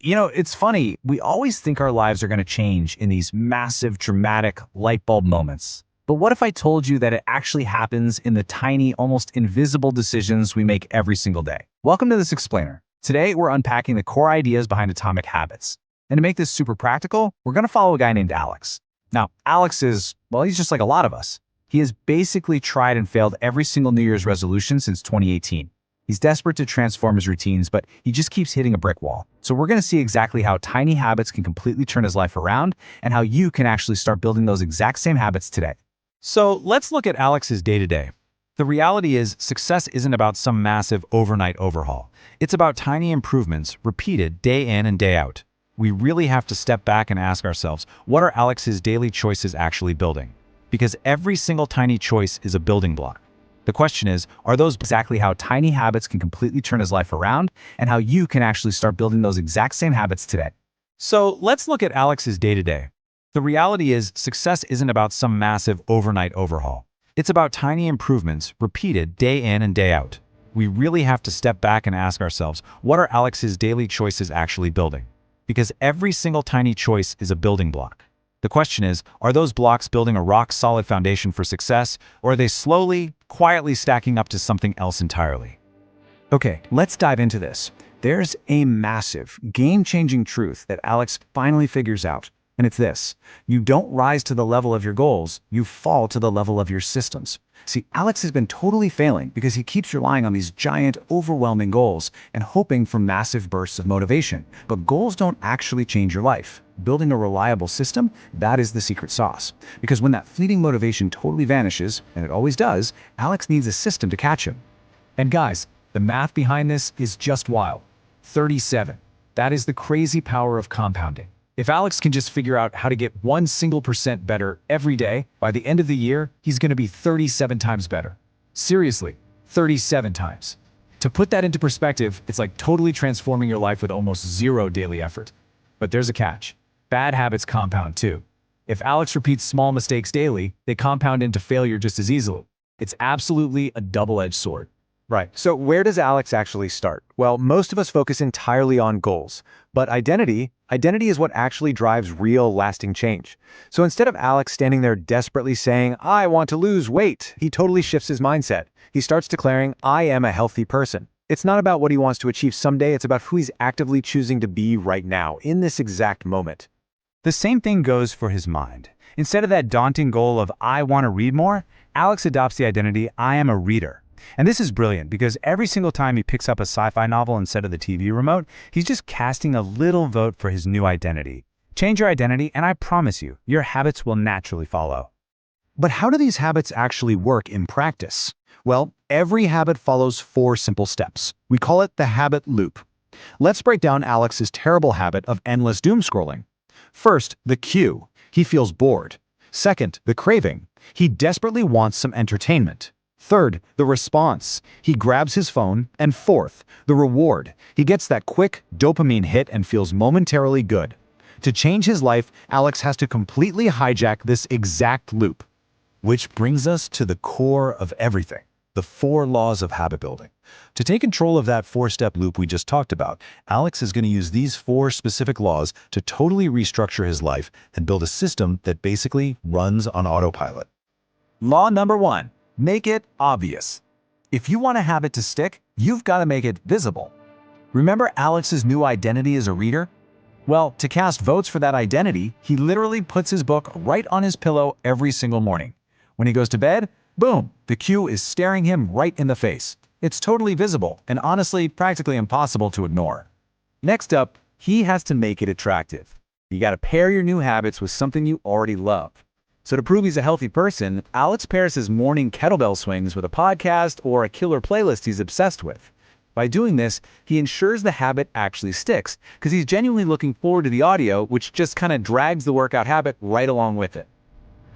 It's funny. We always think our lives are going to change in these massive, dramatic light bulb moments. But what if I told you that it actually happens in the tiny, almost invisible decisions we make every single day? Welcome to this explainer. Today, we're unpacking the core ideas behind atomic habits. And to make this super practical, we're going to follow a guy named Alex. Now, Alex is, well, he's just like a lot of us. He has basically tried and failed every single New Year's resolution since 2018. He's desperate to transform his routines, but he just keeps hitting a brick wall. So we're going to see exactly how tiny habits can completely turn his life around and how you can actually start building those exact same habits today. So let's look at Alex's day-to-day. The reality is success isn't about some massive overnight overhaul. It's about tiny improvements repeated day in and day out. We really have to step back and ask ourselves, what are Alex's daily choices actually building? Because every single tiny choice is a building block. The question is, are those exactly how tiny habits can completely turn his life around and how you can actually start building those exact same habits today? So let's look at Alex's day-to-day. The reality is success isn't about some massive overnight overhaul. It's about tiny improvements repeated day in and day out. We really have to step back and ask ourselves, what are Alex's daily choices actually building? Because every single tiny choice is a building block. The question is, are those blocks building a rock-solid foundation for success, or are they slowly, quietly stacking up to something else entirely? Okay, let's dive into this. There's a massive, game-changing truth that Alex finally figures out, and it's this. You don't rise to the level of your goals, you fall to the level of your systems. See, Alex has been totally failing because he keeps relying on these giant, overwhelming goals and hoping for massive bursts of motivation. But goals don't actually change your life. Building a reliable system, that is the secret sauce. Because when that fleeting motivation totally vanishes, and it always does, Alex needs a system to catch him. And guys, the math behind this is just wild. 37. That is the crazy power of compounding. If Alex can just figure out how to get 1% better every day, by the end of the year, he's going to be 37 times better. Seriously, 37 times. To put that into perspective, it's like totally transforming your life with almost zero daily effort. But there's a catch. Bad habits compound too. If Alex repeats small mistakes daily, they compound into failure just as easily. It's absolutely a double-edged sword. Right. So where does Alex actually start? Well, most of us focus entirely on goals, but identity is what actually drives real lasting change. So instead of Alex standing there desperately saying, I want to lose weight, he totally shifts his mindset. He starts declaring, I am a healthy person. It's not about what he wants to achieve someday, it's about who he's actively choosing to be right now, in this exact moment. The same thing goes for his mind. Instead of that daunting goal of I want to read more, Alex adopts the identity I am a reader. And this is brilliant because every single time he picks up a sci-fi novel instead of the TV remote, he's just casting a little vote for his new identity. Change your identity and I promise you, your habits will naturally follow. But how do these habits actually work in practice? Well, every habit follows 4 simple steps. We call it the habit loop. Let's break down Alex's terrible habit of endless doom scrolling. First, the cue. He feels bored. Second, the craving. He desperately wants some entertainment. Third, the response. He grabs his phone. And fourth, the reward. He gets that quick dopamine hit and feels momentarily good. To change his life, Alex has to completely hijack this exact loop. Which brings us to the core of everything, the 4 laws of habit building. To take control of that 4-step loop we just talked about, Alex is going to use these 4 specific laws to totally restructure his life and build a system that basically runs on autopilot. Law number 1. Make it obvious. If you want a habit to stick, you've got to make it visible. Remember Alex's new identity as a reader? Well, to cast votes for that identity, he literally puts his book right on his pillow every single morning. When he goes to bed, boom, the cue is staring him right in the face. It's totally visible and honestly practically impossible to ignore. Next up, he has to make it attractive. You got to pair your new habits with something you already love. So to prove he's a healthy person, Alex pairs his morning kettlebell swings with a podcast or a killer playlist he's obsessed with. By doing this, he ensures the habit actually sticks because he's genuinely looking forward to the audio, which just kind of drags the workout habit right along with it.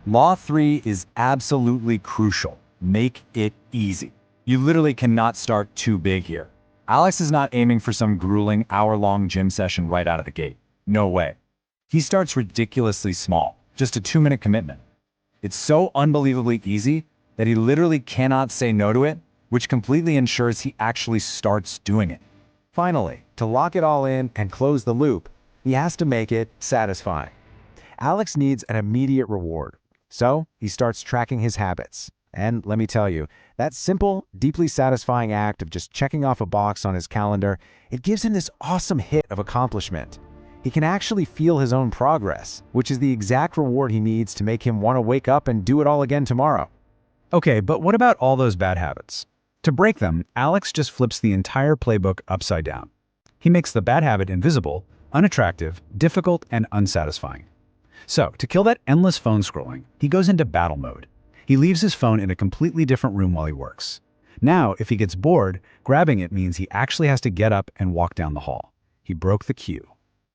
Law 3 is absolutely crucial. Make it easy. You literally cannot start too big here. Alex is not aiming for some grueling hour-long gym session right out of the gate. No way. He starts ridiculously small, just a 2-minute commitment. It's so unbelievably easy that he literally cannot say no to it, which completely ensures he actually starts doing it. Finally, to lock it all in and close the loop, he has to make it satisfying. Alex needs an immediate reward, so he starts tracking his habits. And let me tell you, that simple, deeply satisfying act of just checking off a box on his calendar, it gives him this awesome hit of accomplishment. He can actually feel his own progress, which is the exact reward he needs to make him want to wake up and do it all again tomorrow. Okay, but what about all those bad habits? To break them, Alex just flips the entire playbook upside down. He makes the bad habit invisible, unattractive, difficult, and unsatisfying. So, to kill that endless phone scrolling, he goes into battle mode. He leaves his phone in a completely different room while he works. Now, if he gets bored, grabbing it means he actually has to get up and walk down the hall. He broke the cue.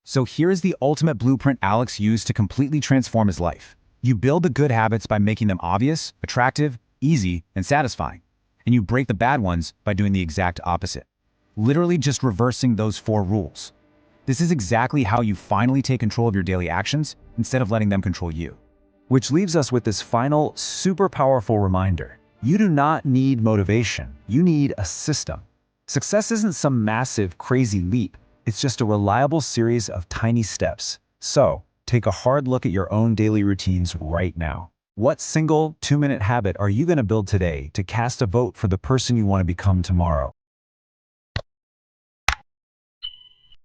So here is the ultimate blueprint Alex used to completely transform his life. You build the good habits by making them obvious, attractive, easy, and satisfying. And you break the bad ones by doing the exact opposite. Literally just reversing those 4 rules. This is exactly how you finally take control of your daily actions instead of letting them control you. Which leaves us with this final, super powerful reminder. You do not need motivation. You need a system. Success isn't some massive, crazy leap. It's just a reliable series of tiny steps. So, take a hard look at your own daily routines right now. What single 2-minute habit are you going to build today to cast a vote for the person you want to become tomorrow?